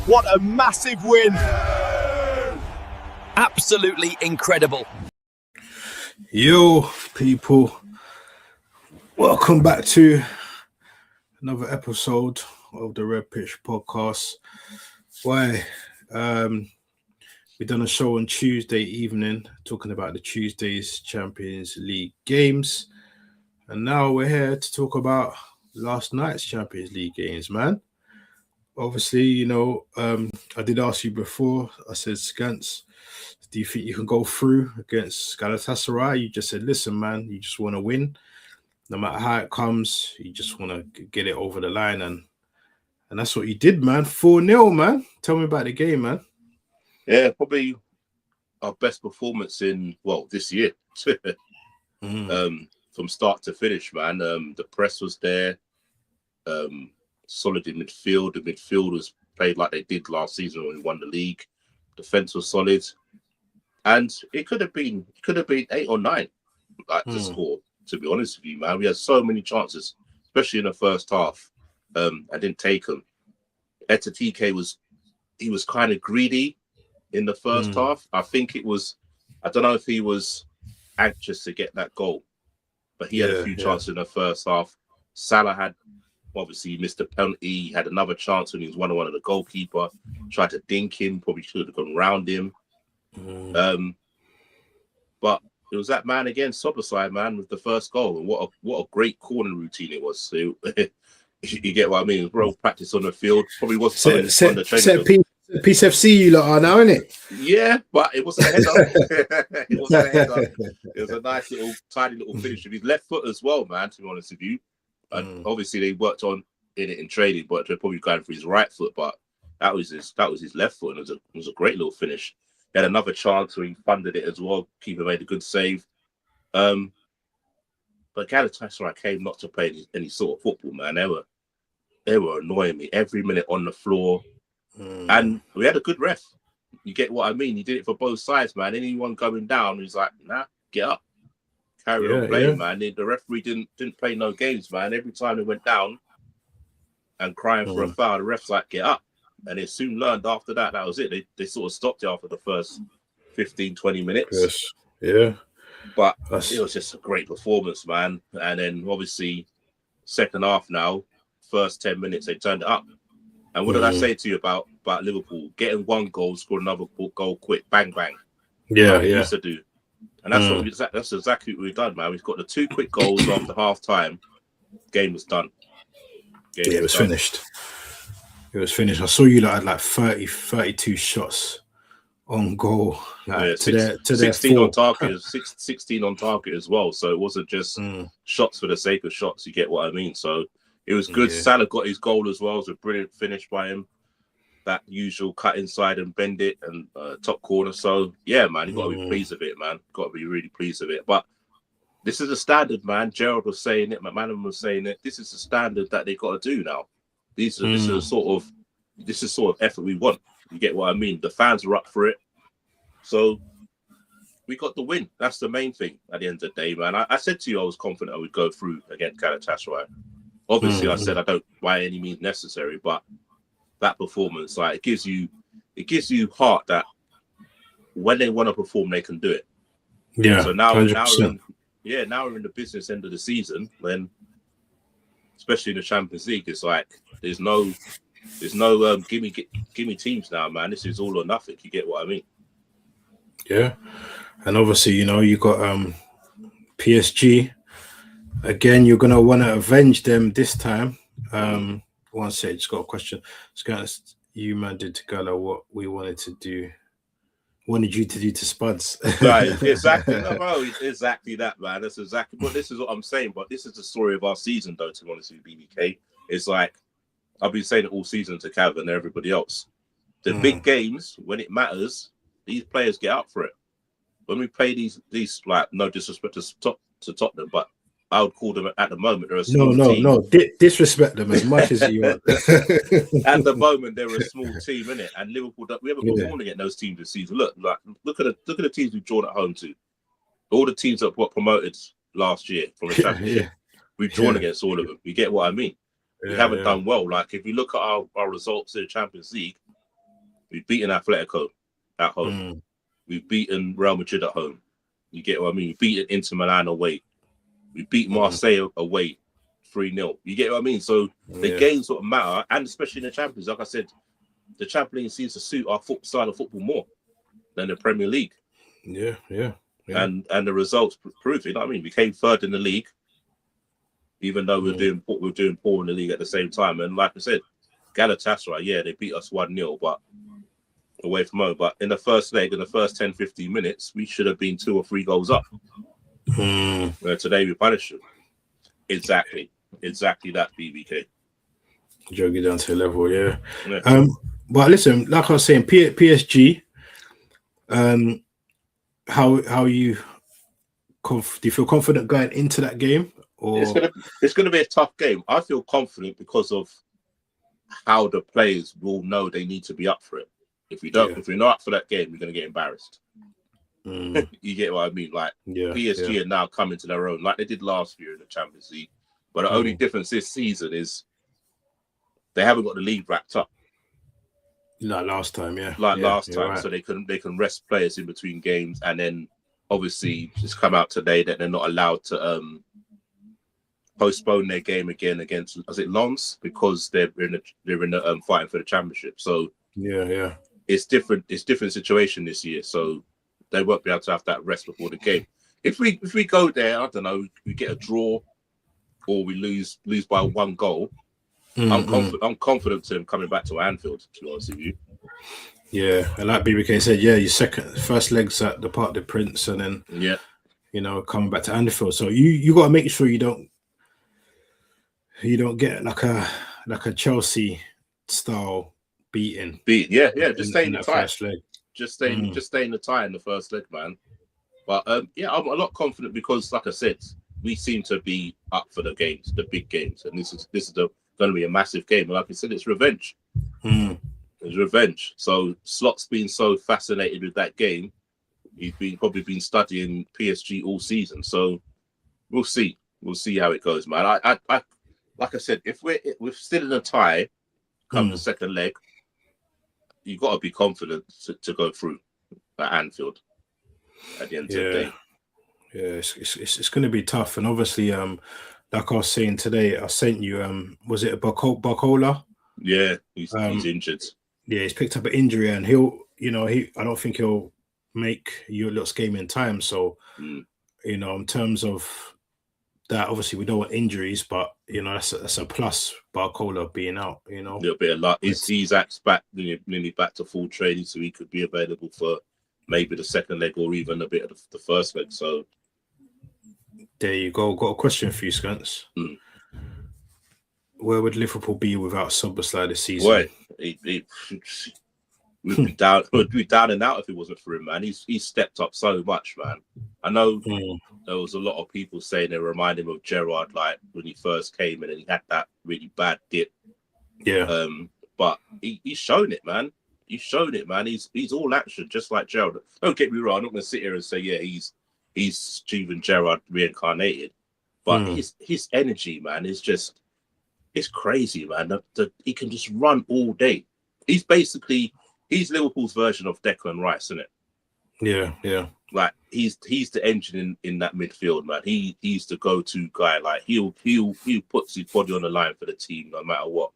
What a massive win. Absolutely incredible. Yo, people. Welcome back to another episode of the Red Pitch Podcast. We done a show on Tuesday evening talking about the Tuesday's Champions League games. And now we're here to talk about last night's Champions League games, man. Obviously, I did ask you before. I said, Scans, do you think you can go through against Galatasaray? You just said, listen, man, you just want to win. No matter how it comes, you just want to get it over the line. And that's what you did, man. 4-0, man. Tell me about the game, man. Yeah, probably our best performance in, this year. From start to finish, man. The press was there. Solid in midfield. The midfielders played like they did last season when we won the league. Defense was solid. And it could have been 8 or 9 to score, to be honest with you, man. We had so many chances, especially in the first half. I didn't take them. Etatike was kind of greedy in the first half. I don't know if he was anxious to get that goal, but he had a few chances in the first half. Salah had, obviously, missed a penalty. He had another chance when he was 1-on-1 of the goalkeeper. Tried to dink him, probably should have gone round him. But it was that man again, Soberside, man, with the first goal. And what a great corner routine it was. So, you get what I mean? Real practice on the field. Probably wasn't on the training field. Peace FC you lot are now, isn't it? Yeah, but it wasn't a header. It wasn't a header. It was a nice little, tiny little finish with his left foot as well, man, to be honest with you. And obviously they worked on it in training, but they're probably going for his right foot. But that was his left foot, and it was a great little finish. He had another chance where he funded it as well. Keeper made a good save. But Galatasaray came not to play any sort of football, man. They were annoying me every minute on the floor. And we had a good ref. You get what I mean? He did it for both sides, man. Anyone going down, he's like, nah, get up. Carry on playing, man. The referee didn't play no games, man. Every time they went down and crying for a foul, the ref's like, get up. And they soon learned after that was it. They sort of stopped it after the first 15, 20 minutes. Yes. Yeah. But it was just a great performance, man. And then obviously, second half now, first 10 minutes, they turned it up. And what did I say to you about Liverpool? Getting one goal, score another goal quick, bang, bang. Yeah, we used to do. And that's exactly what we've done, man. We've got the 2 quick goals after half time. Game was done. It was finished. It was finished. I saw you had like 32 shots on goal. Like, 16 on target, 16 on target as well. So it wasn't just shots for the sake of shots. You get what I mean? So it was good. Yeah. Salah got his goal as well. It was a brilliant finish by him. That usual cut inside and bend it and top corner. So yeah, man, you got to be pleased with it, man. Got to be really pleased with it. But this is a standard, man. Gerald was saying it. McManaman was saying it. This is the standard that they got to do now. This is sort of effort we want. You get what I mean? The fans are up for it. So we got the win. That's the main thing at the end of the day, man. I said to you I was confident I would go through against Galatasaray. Obviously, I said I don't by any means necessary, but that performance, like, it gives you heart that when they want to perform, they can do it. Yeah. So now we're in the business end of the season, when, especially in the Champions League, it's like there's no gimme teams now, man. This is all or nothing. You get what I mean? Yeah, and obviously, you got PSG. Again, you're gonna want to avenge them this time. One sec, just got a question. You man did to Gala what we wanted you to do to Spuds. Right, exactly. No, bro, exactly that, man. That's exactly. But this is what I'm saying. But this is the story of our season, though. To be honest with you, BBK, it's like I've been saying it all season to Cav and everybody else. The big games, when it matters, these players get up for it. When we play these like, no disrespect to Tottenham, but I would call them at the moment. They're a small team. No. Disrespect them as much as you want. At the moment, they're a small team, innit? And Liverpool, we haven't performed against those teams this season. Look at the teams we've drawn at home to. All the teams that got promoted last year from the Championship, we've drawn against all of them. You get what I mean? We haven't done well. Like, if you look at our results in the Champions League, We've beaten Atletico at home. Mm. We've beaten Real Madrid at home. You get what I mean? We've beaten Inter Milan away. We beat Marseille away 3-0. You get what I mean? So the games sort of matter, and especially in the Champions. Like I said, the Champions League seems to suit our style of football more than the Premier League. Yeah. And the results prove it. You know what I mean? We came third in the league, even though we were doing poor in the league at the same time. And like I said, Galatasaray, they beat us 1-0, but away from home. But in the first leg, in the first 10, 15 minutes, we should have been 2 or 3 goals up. Where today we punished them. Exactly that, BBK. Jogging down to a level, yeah. But listen, like I was saying, PSG. How you do you feel confident going into that game? Or it's gonna be a tough game. I feel confident because of how the players will know they need to be up for it. If we're not up for that game, we're gonna get embarrassed. You get what I mean? Like PSG are now coming to their own, like they did last year in the Champions League. But the only difference this season is they haven't got the league wrapped up. Like last time, last time, right. So they can rest players in between games, and then obviously just come out today that they're not allowed to postpone their game again against Lens because they're in the fighting for the championship. So it's different. It's different situation this year, so they won't be able to have that rest before the game. If we go there, I don't know, we get a draw or we lose by 1 goal. I'm confident to him coming back to Anfield, to be honest with you. Yeah, and like BBK said, your first leg's at the Parc des Princes, and then coming back to Anfield. So you got to make sure you don't get like a Chelsea style beating. Just stay in the tie. First leg. Just stay in the tie in the first leg, man. But I'm a lot confident because, like I said, we seem to be up for the games, the big games, and this is going to be a massive game. And like I said, it's revenge. It's revenge. So Slot's been so fascinated with that game. He's probably been studying PSG all season. So we'll see. We'll see how it goes, man. I like I said, if we're still in a tie, come the second leg, you got to be confident to go through at Anfield at the end of the day. Yeah, it's going to be tough, and obviously, like I was saying today, I sent you. Was it Barcola? Yeah, he's injured. Yeah, he's picked up an injury, and I don't think he'll make your little game in time. So, in terms of that, obviously we don't want injuries, but that's a plus. Barcola being out, there'll be a lot. He's back, nearly back to full training, so he could be available for maybe the second leg or even a bit of the first leg. So there you go. Got a question for you, Skunts. Where would Liverpool be without Szoboszlai this season? Boy, we'd be down. We'd be down and out if it wasn't for him, man. He's stepped up so much, man. I know there was a lot of people saying they remind him of Gerrard, like when he first came in and he had that really bad dip. Yeah. But he's shown it, man. He's shown it, man. He's all action, just like Gerrard. Don't get me wrong. I'm not going to sit here and say, he's Steven Gerrard reincarnated. But his energy, man, is just, it's crazy, man. He can just run all day. He's Liverpool's version of Declan Rice, isn't it? Yeah. Like he's the engine in that midfield, man. He's the go-to guy. Like he'll puts his body on the line for the team no matter what.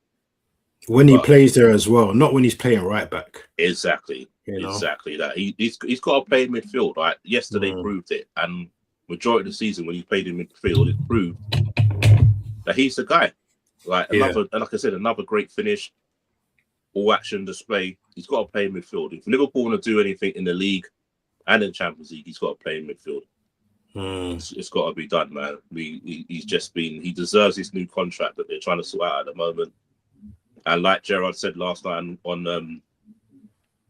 When he plays there as well, not when he's playing right back. Exactly. Exactly that. He's got to play in midfield. Right? Yesterday proved it, and majority of the season when he played in midfield, it proved that he's the guy. Like like I said, another great finish, all action display. He's got to play in midfield. If Liverpool want to do anything in the league and in Champions League, he's got to play in midfield. It's got to be done, man. He deserves this new contract that they're trying to sort out at the moment. And like Gerrard said last night on the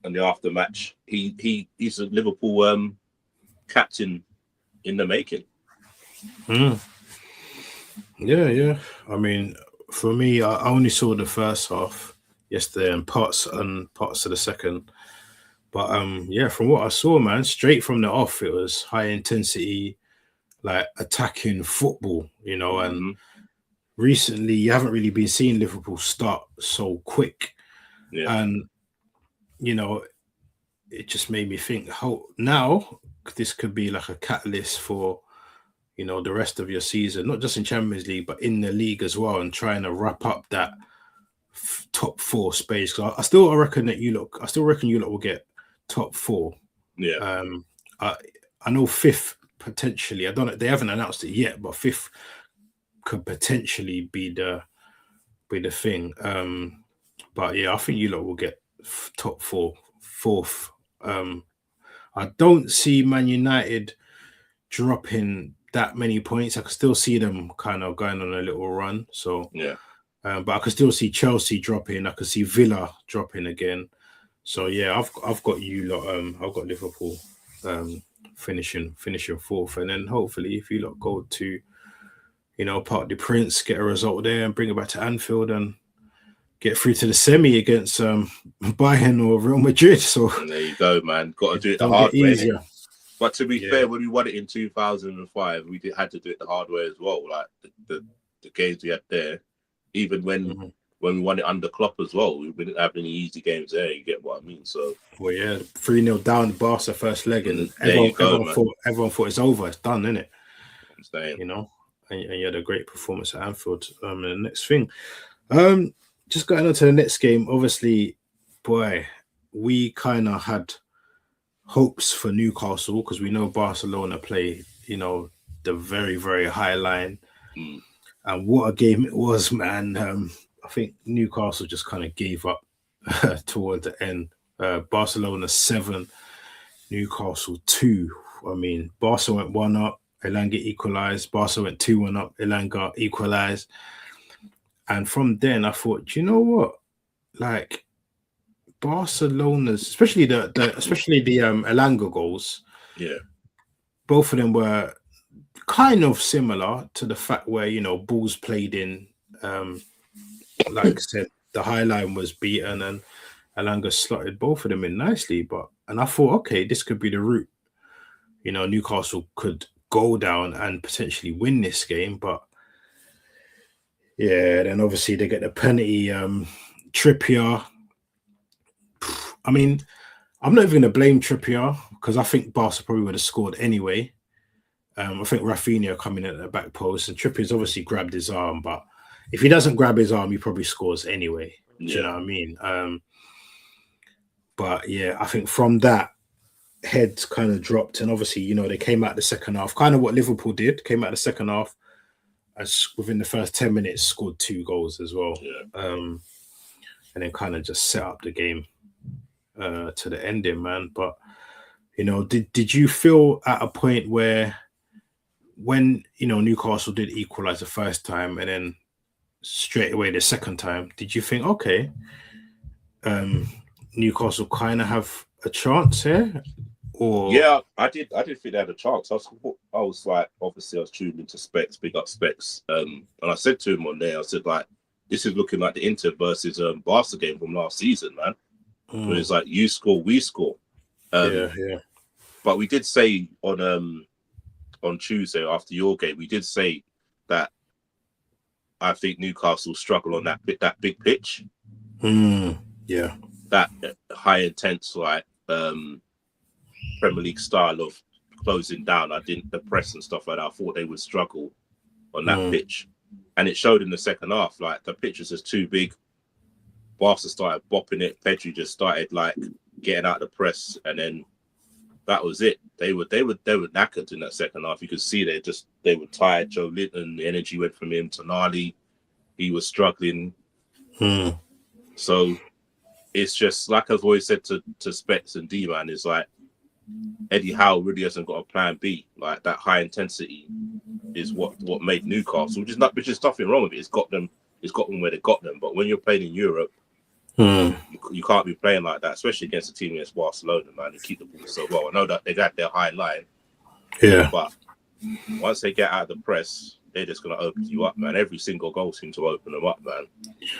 aftermatch, he's a Liverpool captain in the making. Yeah. I mean, for me, I only saw the first half yesterday and parts of the second. But from what I saw, man, straight from the off, it was high intensity, like attacking football, and recently you haven't really been seeing Liverpool start so quick. And you know, it just made me think how now this could be like a catalyst for, you know, the rest of your season, not just in Champions League, but in the league as well, and trying to wrap up that top 4 space. So I still reckon you lot will get top 4. Yeah. I know 5th potentially. I don't know. They haven't announced it yet, but 5th could potentially be the thing. But yeah, I think you lot will get top 4, 4th. I don't see Man United dropping that many points. I can still see them kind of going on a little run. So yeah, but I can still see Chelsea dropping. I can see Villa dropping again. So yeah, I've got you lot. I've got Liverpool finishing 4th, and then hopefully if you lot go to, you know, Parc des Princes, get a result there, and bring it back to Anfield and get through to the semi against Bayern or Real Madrid. So and there you go, man. Got to do it the hard way. Easier. But to be fair, when we won it in 2005, we had to do it the hard way as well. Like the games we had there, even when we won it under Klopp as well, we didn't have any easy games there. You get what I mean? So well, yeah, 3-0 down Barca first leg, and everyone thought it's over, it's done, isn't it? I'm saying, you know, and you had a great performance at Anfield. And the next thing, just going on to the next game, obviously, boy, we kind of had hopes for Newcastle because we know Barcelona play, you know, the very, very high line. And what a game it was, man. I think Newcastle just kind of gave up toward the end. Barcelona 7, Newcastle 2. I mean, Barca went 1 up, Elanga equalised. Barca went 2-1 up, Elanga equalised. And from then I thought, do you know what? Like, Barcelona's, especially the Elanga goals, yeah, both of them were kind of similar to the fact where, you know, balls played in, like I said, the high line was beaten and Elanga slotted both of them in nicely. And I thought, okay, this could be the route. You know, Newcastle could go down and potentially win this game, but yeah, then obviously they get the penalty. Trippier. I mean, I'm not even going to blame Trippier because I think Barca probably would have scored anyway. I think Rafinha coming in at the back post, and Trippier's obviously grabbed his arm, but if he doesn't grab his arm, he probably scores anyway. Do you know what I mean? But yeah, I think from that, heads kind of dropped, and obviously, you know, they came out the second half, kind of what Liverpool did, came out the second half, as within the first 10 minutes, scored 2 goals as well. Yeah. And then kind of just set up the game to the ending, man. But, you know, did you feel at a point where when, you know, Newcastle did equalize the first time and then straight away the second time, did you think, okay, Newcastle kind of have a chance here? Or yeah, I did think they had a chance. I was like, obviously I was tuned into Specs, big up Specs. And I said to him on there, I said, like, this is looking like the Inter versus Barca game from last season, man. Where it's like you score, we score. yeah. But we did say on Tuesday after your game, we did say that I think Newcastle struggle on that big pitch. Yeah. That high intense, like Premier League style of closing down. The press and stuff like that, I thought they would struggle on that pitch. And it showed in the second half, like the pitch was just too big. Barca started bopping it. Pedri just started like getting out of the press, and then that was it. They were knackered in that second half. You could see they were tired. Joe Linton, the energy went from him. Tonali, he was struggling. So it's just like I've always said to Specs and D-Man, is like Eddie Howe really hasn't got a plan B. Like that high intensity is what made Newcastle, which is nothing wrong with it. It's got them where they got them. But when you're playing in Europe, you can't be playing like that, especially against a team against Barcelona, man, and keep the ball so well. I know that they got their high line, but once they get out of the press, they're just gonna open you up, man. Every single goal seems to open them up, man.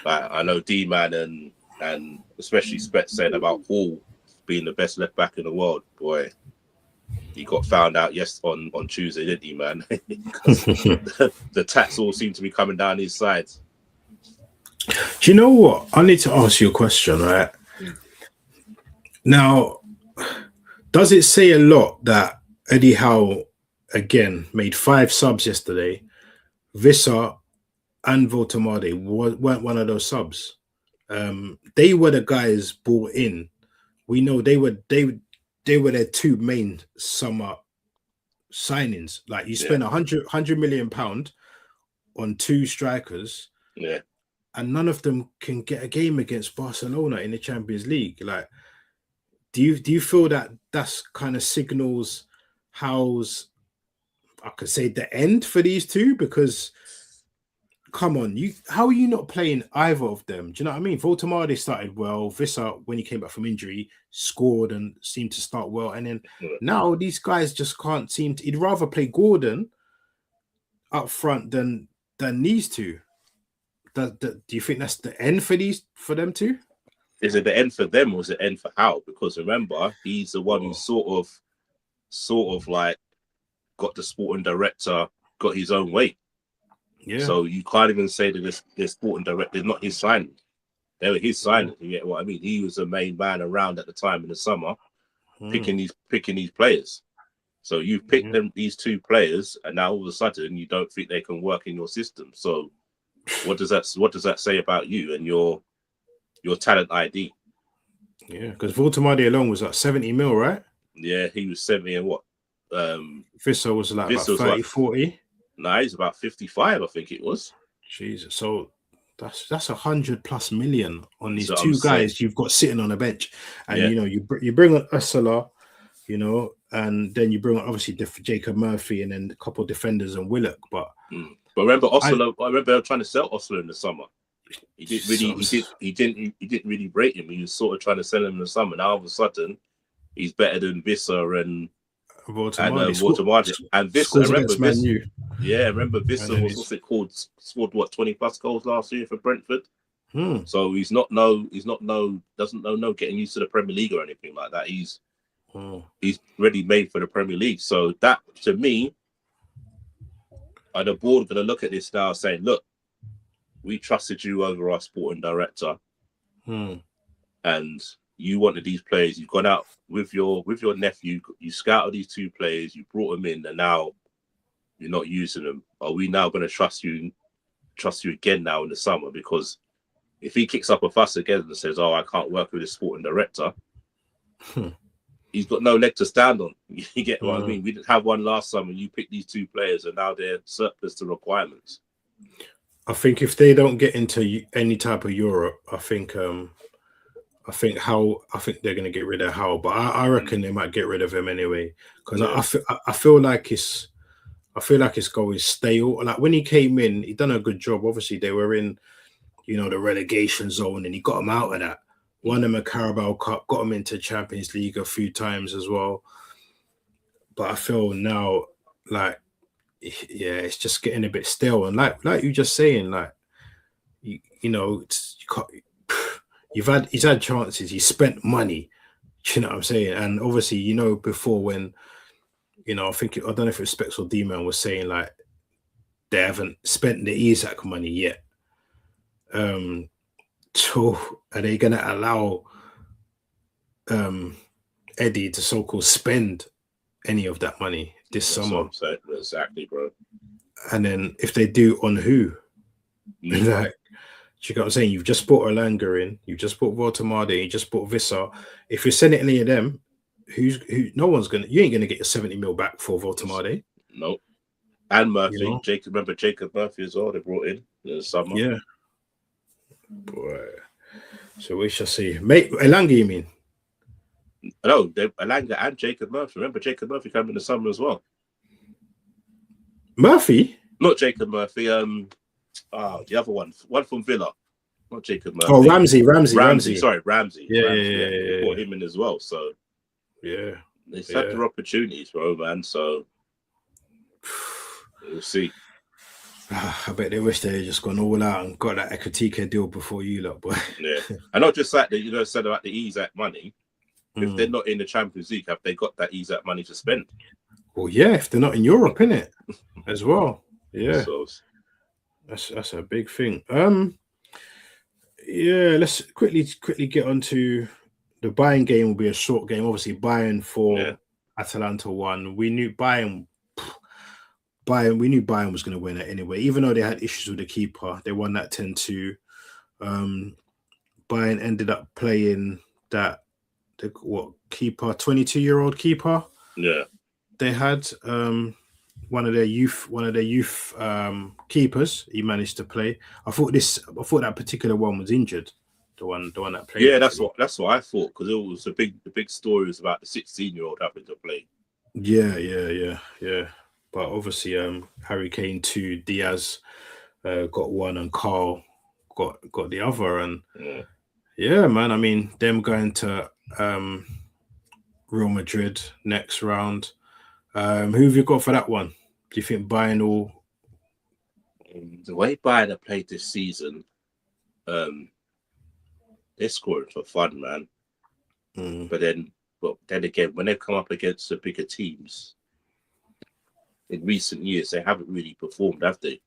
Like I know D-Man and especially Spets saying about Hall being the best left back in the world. Boy, he got found out on Tuesday, didn't he, man? Because the tats all seem to be coming down his sides. Do you know what? I need to ask you a question, right? Now, does it say a lot that Eddie Howe again made 5 subs yesterday? Visser and Voltemade weren't one of those subs. They were the guys brought in. We know they were their 2 main summer signings. Like you spend 100 million pound on 2 strikers, and none of them can get a game against Barcelona in the Champions League. Like, do you feel that that's kind of signals how's, I could say, the end for these 2? Because come on, how are you not playing either of them? Do you know what I mean? Voltemade started well. Visser, when he came back from injury, scored and seemed to start well. And then now these guys just can't seem to. He'd rather play Gordon up front than these 2. Do you think that's the end for them 2? Is it the end for them or is it the end for Howe? Because remember, he's the one who sort of like got the sporting director, got his own way. Yeah. So you can't even say that this sporting director is not his signing. They were his signing. You get what I mean? He was the main man around at the time in the summer, picking these players. So you've picked these 2 players, and now all of a sudden you don't think they can work in your system. So what does that say about you and your talent ID? Yeah, because Voltemade alone was like 70 mil, right? Yeah, he was 70 and what? Visser was like about 30, 40. No, he's about 55, I think it was. Jesus. So that's 100+ million on these 2 guys you've got sitting on a bench. And, you bring on Ursula, and then you bring on, obviously, Jacob Murphy and then a couple of defenders and Willock. But remember, I remember trying to sell Oslo in the summer. He didn't really rate him. He was sort of trying to sell him in the summer. Now all of a sudden, he's better than Visser and Voltemade. And Visser, remember Visser was, what's it called? Scored 20+ goals last year for Brentford. So he's not doesn't know getting used to the Premier League or anything like that. He's ready made for the Premier League. So that, to me, the board going to look at this now saying, look, we trusted you over our sporting director, and you wanted these players. You've gone out with your nephew. You scouted these 2 players. You brought them in, and now you're not using them. Are we now going to trust you again now in the summer? Because if he kicks up a fuss again and says, "Oh, I can't work with this sporting director," he's got no leg to stand on. You get what I mean? We didn't have one last summer. You picked these 2 players, and now they're surplus to requirements. I think if they don't get into any type of Europe, I think they're going to get rid of Howe, but I reckon they might get rid of him anyway, because I feel like it's going stale. Like when he came in, he done a good job. Obviously, they were in, the relegation zone, and he got them out of that. Won them a Carabao Cup, got them into Champions League a few times as well. But I feel now like, it's just getting a bit stale. And like you just saying, like, he's had chances, he spent money. Do you know what I'm saying? And obviously, before when, I don't know if it was Specs or D-Man was saying like they haven't spent the Isak money yet. So are they going to allow Eddie to so-called spend any of that money this summer? Exactly, bro. And then if they do, on who? Like, do you get what I'm saying? You've just bought Erlanger in, you've just bought Voltemade, you just bought Visser. If you're sending any of them, you ain't gonna get your 70 mil back for Voltemade. Nope. And Murphy, Jacob Murphy as well, they brought in the summer. Yeah. Boy. So we shall see. Mate, Erlanger, you mean? No, Erlanger and Jacob Murphy. Remember, Jacob Murphy came in the summer as well. Murphy? Not Jacob Murphy. The other one from Villa. Not Jacob Murphy. Oh, Ramsey. Sorry, Ramsey. Yeah. They brought him in as well. So yeah, they've had their opportunities, bro, man. So we'll see. I bet they wish they had just gone all out and got that Ekatike deal before you lot, boy. Yeah, and not just that. Said about the Isak money. If they're not in the Champions League, have they got that Isak money to spend? Well, yeah, if they're not in Europe, innit? As well. Yeah. So, that's a big thing. Yeah, let's quickly get onto the Bayern game will be a short game. Obviously, Bayern 4, Yeah. Atalanta 1. We knew Bayern was going to win it anyway. Even though they had issues with the keeper, they won that 10-2. Bayern ended up playing that keeper, 22-year-old keeper. Yeah. They had one of their youth keepers. He managed to play. I thought that particular one was injured. The one that played. Yeah, that's what I thought, because it was the big story was about the 16-year-old having to play. Yeah. But obviously, Harry Kane 2, Diaz got one, and Carl got the other. And yeah, man. I mean, them going to Real Madrid next round. Who have you got for that one? Do you think Bayern will? The way Bayern have played this season, they're scoring for fun, man. But then again, when they come up against the bigger teams in recent years, they haven't really performed, have they?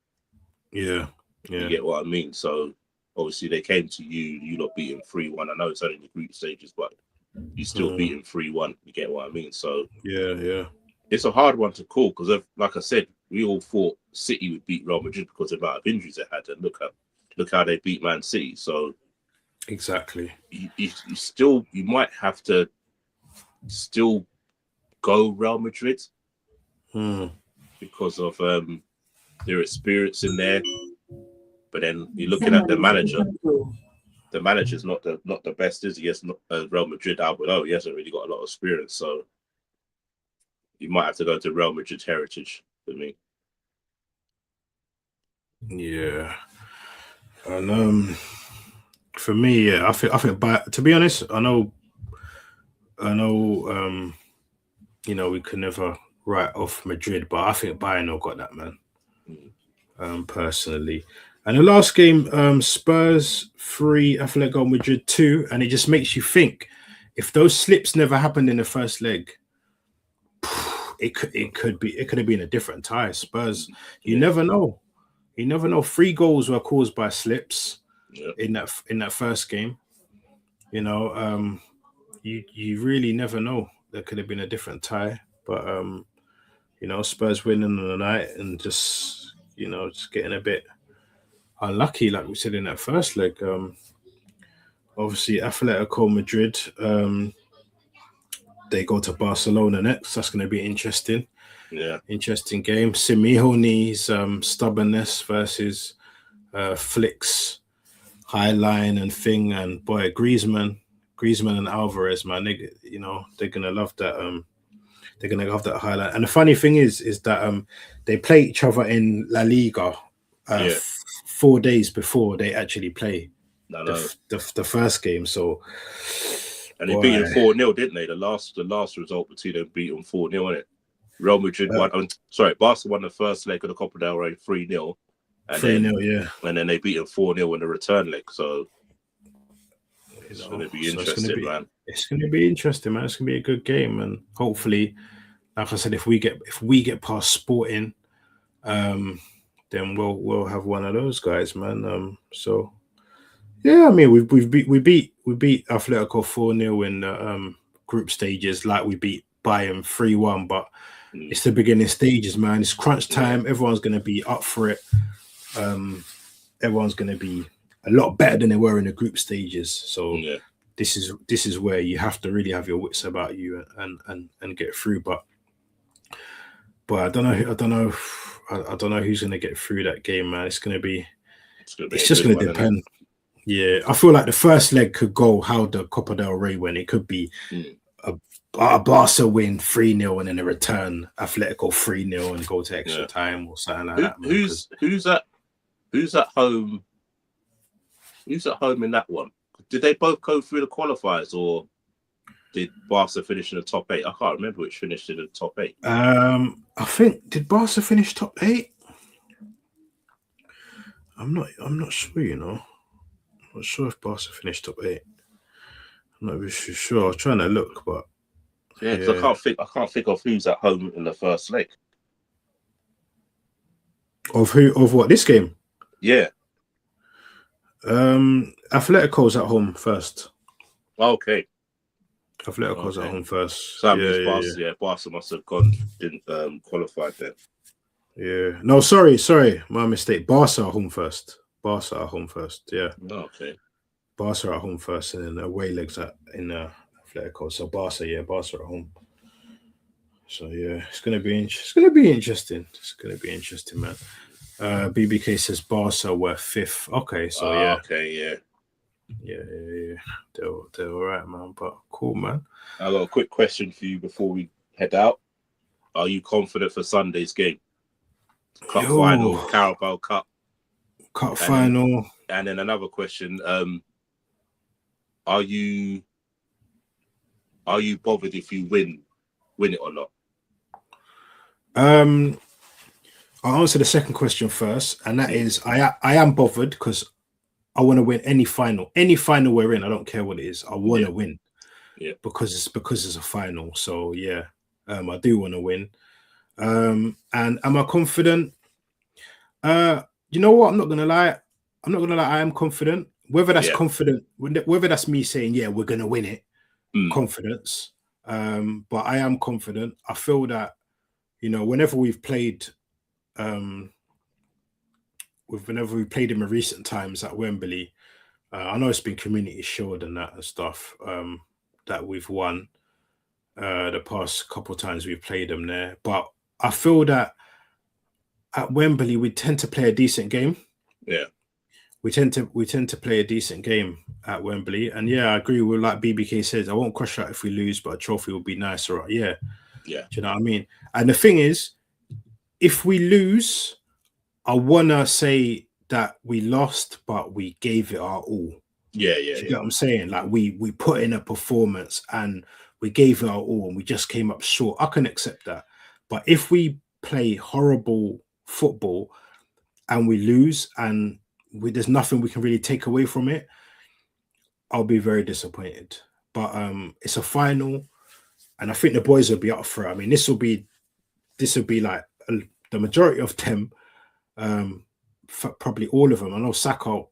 Yeah. You get what I mean? So obviously they came to you lot beat them 3-1. I know it's only the group stages, but you still beat them 3-1. You get what I mean? So yeah. It's a hard one to call, because, like I said, we all thought City would beat Real Madrid because of the amount of injuries they had, and look how they beat Man City. So exactly, you might have to still go Real Madrid because of their experience in there. But then you're looking at the manager. The manager's not the best, is he? Yes, not Real Madrid. He hasn't really got a lot of experience, so you might have to go to Real Madrid heritage for me. Yeah, and for me, I think. To be honest, I know. We can never write off Madrid, but I think Bayern got that, man. Personally, and the last game, Spurs 3, Atletico Madrid 2, and it just makes you think, if those slips never happened in the first leg, it could have been a different tie. Spurs, you never know. 3 goals were caused by slips in that first game. You really never know. There could have been a different tie, but Spurs winning on the night and just getting a bit unlucky, like we said in that first leg. Obviously, Atletico Madrid, they go to Barcelona next. That's going to be interesting. Yeah, interesting game. Simeone's stubbornness versus Flick's high line and thing, and boy, Griezmann and Alvarez, man, they're gonna love that. They're gonna love that highlight. And the funny thing is that they play each other in La Liga 4 days before they actually play the first game. So, and they beat them 4-0, didn't they? The last result between them beat them 4-0, wasn't it? Real Madrid won. Barca won the first leg of the Copa del Rey 3-0. 3-0, and then they beat them 4-0 in the return leg. So it's going to be interesting, man. It's going to be interesting, man. It's going to be a good game, and hopefully, like I said, if we get past Sporting, then we'll have one of those guys, man. So yeah, I mean we beat Atletico 4-0 in the group stages, like we beat Bayern 3-1, but it's the beginning stages, man. It's crunch time. Everyone's going to be up for it. Everyone's going to be a lot better than they were in the group stages. So this is where you have to really have your wits about you and get through. But I don't know who's going to get through that game, man. It's just going to depend. Yeah, I feel like the first leg could go how the Copa del Rey went. It could be a Barca win 3-0 and then a return Atletico 3-0 and go to extra time or something like that. Man, Who's at home? Who's at home in that one? Did they both go through the qualifiers, or did Barca finish in the top 8? I can't remember which finished in the top 8. I think, did Barca finish top 8? I'm not sure. I'm not sure if Barca finished top 8. I'm not really sure. I was trying to look, but because I can't think of who's at home in the first leg. Of what, this game? Yeah. Atletico's at home first. Okay. Atletico's at home first. So that means Barca must have didn't qualify then. Yeah. No, sorry, my mistake. Barca are home first. Yeah. Okay. Barca are at home first, and then the away legs in Atletico. So Barca at home. So yeah, it's gonna be interesting. It's gonna be interesting, man. BBK says Barca were 5th. Okay, so yeah. Okay, yeah. They're all right, man. But cool, man. I got a quick question for you before we head out. Are you confident for Sunday's game? Cup final, Carabao Cup. Final. And then another question. Are you bothered if you win it or not? I'll answer the second question first, and that is I am bothered because I want to win any final we're in. I don't care what it is. I want to win, because it's a final. So yeah, I do want to win. And am I confident? You know what? I'm not gonna lie. I am confident. Whether that's confident, whether that's me saying we're gonna win it, confidence. But I am confident. I feel that whenever we've played, whenever we played him in recent times at Wembley, I know it's been Community Shield and that and stuff that we've won the past couple of times we've played them there. But I feel that at Wembley we tend to play a decent game. Yeah, we tend to play a decent game at Wembley, and I agree with like BBK says. I won't crush out if we lose, but a trophy will be nicer. Yeah. Do you know what I mean? And the thing is, if we lose, I wanna say that we lost, but we gave it our all. Yeah. You know what I'm saying? Like we put in a performance and we gave it our all, and we just came up short. I can accept that. But if we play horrible football and we lose, and there's nothing we can really take away from it, I'll be very disappointed. But it's a final, and I think the boys will be up for it. I mean, this will be like the majority of them. Probably all of them. I know Saka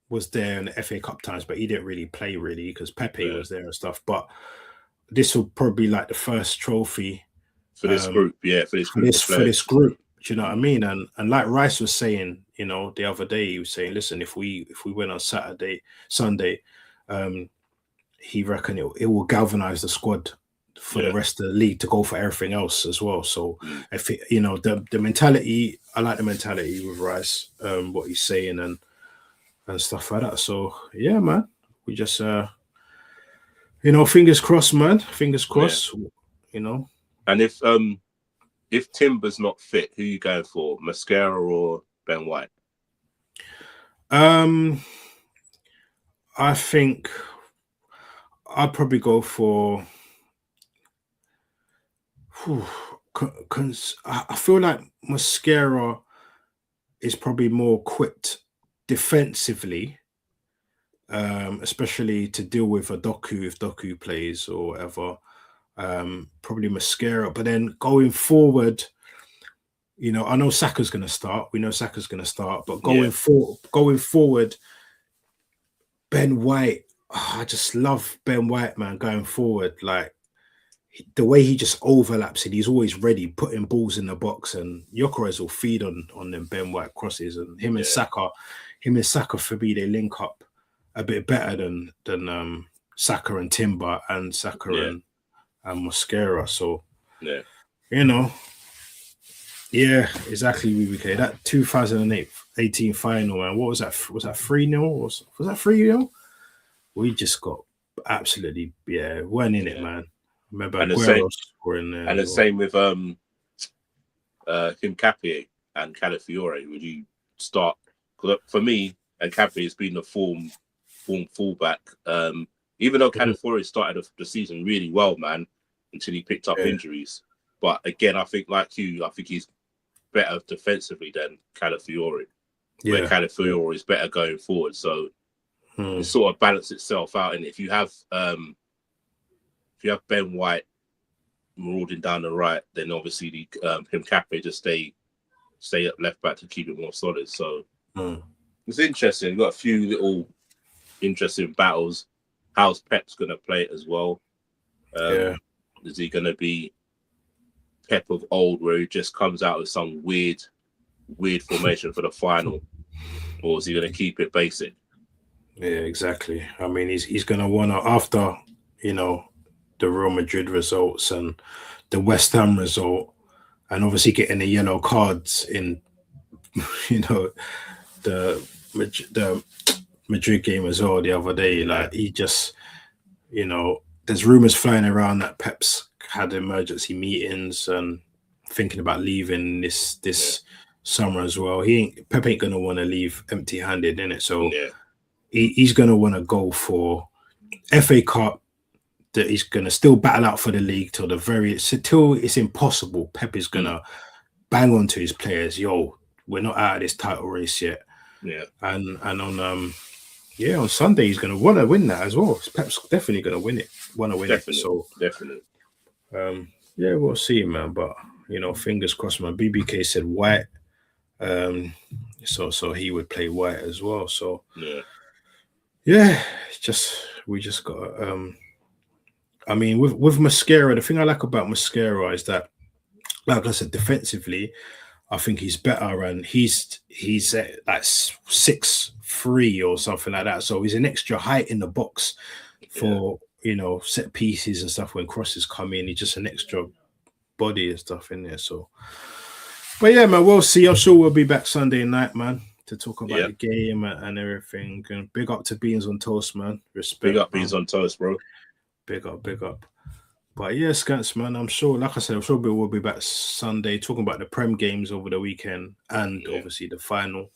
was there in the FA Cup times, but he didn't really play because Pepe was there and stuff. But this will probably be like the first trophy for this group. For this group. Do you know what I mean? And like Rice was saying, the other day, he was saying, listen, if we win on Sunday, he reckoned it will galvanize the squad for the rest of the league to go for everything else as well. So if the mentality, I like the mentality with Rice, what he's saying and stuff like that. So yeah, man, we just fingers crossed, man. Fingers crossed. And if Timber's not fit, who are you going for, Mascara or Ben White? I think I'd probably go for. Because I feel like Mascara is probably more equipped defensively, especially to deal with a Doku if Doku plays or whatever. Probably Mascara, but then going forward, I know Saka's going to start. We know Saka's going to start, but going forward, Ben White. I just love Ben White, man. Going forward, like. The way he just overlaps it, he's always ready, putting balls in the box, and Gyökeres will feed on them Ben White crosses, and him and Saka for me, they link up a bit better than Saka and Timber and Saka and Mascara. So exactly. BBK, that 2018 final, man. What was that? Was that 3-0? Was that 3-0? We just got absolutely weren't in it, man. Remember, and the same with Nkapie and Calafiore. Would you start? Because for me, Nkapie has been a form fullback. Even though Calafiore started the season really well, man, until he picked up injuries. But again, I think like you, I think he's better defensively than Calafiore. Where Calafiore is better going forward. So it sort of balance itself out. And if you have Ben White marauding down the right, then obviously Nkapie just stay up left back to keep it more solid. So it's interesting. You've got a few little interesting battles. How's Pep's going to play it as well? Is he going to be Pep of old, where he just comes out with some weird formation for the final, or is he going to keep it basic? Yeah, exactly. I mean, he's going to want to, after, the Real Madrid results and the West Ham result, and obviously getting the yellow cards in, the Madrid game as well the other day. Like, he just, there's rumors flying around that Pep's had emergency meetings and thinking about leaving this summer as well. Pep ain't going to want to leave empty-handed, innit? So he's going to want to go for FA Cup, that he's going to still battle out for the league till it's impossible. Pep is going to bang on to his players, we're not out of this title race yet. Yeah. And on Sunday he's going to want to win that as well. Pep's definitely going to win it. So definitely. We'll see, man. But fingers crossed, man. BBK said White, so he would play White as well. So we just got. I mean, with Mascara, the thing I like about Mascara is that, like I said, defensively, I think he's better, and he's like 6'3" or something like that. So he's an extra height in the box for set pieces and stuff when crosses come in. He's just an extra body and stuff in there. So, but yeah, man, we'll see. I'm sure we'll be back Sunday night, man, to talk about the game and everything. And big up to Beans on Toast, man. Respect. Big up Beans on Toast, bro. Big up. But yeah, Scants, man, I'm sure, like I said, I'm sure we'll be back Sunday talking about the Prem games over the weekend and obviously the final.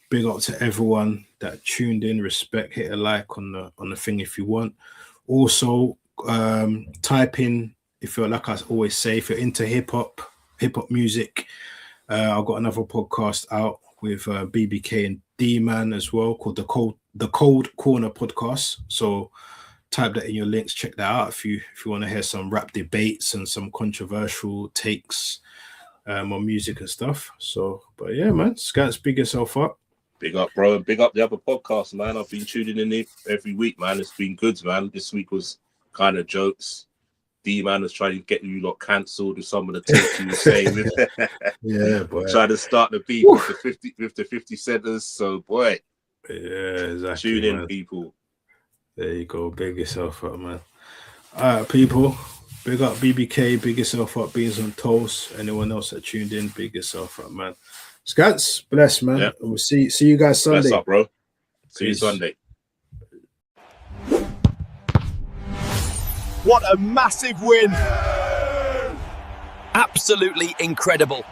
Big up to everyone that tuned in. Respect, hit a like on the thing if you want. Also, type in, if you're, like I always say, if you're into hip hop music, I've got another podcast out with BBK and D-Man as well, called the Cold Corner Podcast. So type that in your links, check that out if you want to hear some rap debates and some controversial takes on music and stuff. So, but yeah, man, Scats, big yourself up. Big up, bro. Big up the other podcast, man. I've been tuning in every week, man. It's been good, man. This week was kind of jokes. D-Man was trying to get you lot cancelled with some of the takes you were saying. Yeah, boy. Trying to start the beat with the 50 centers. So, boy. Yeah, exactly. Tune in, man. people. There you go. Big yourself up, man. All right, people. Big up BBK. Big yourself up. Beans on Toast. Anyone else that tuned in, big yourself up, man. Scats, bless, man. Yeah. And we'll see you guys Sunday. Bless up, bro. See you Peace. Sunday. What a massive win. Absolutely incredible.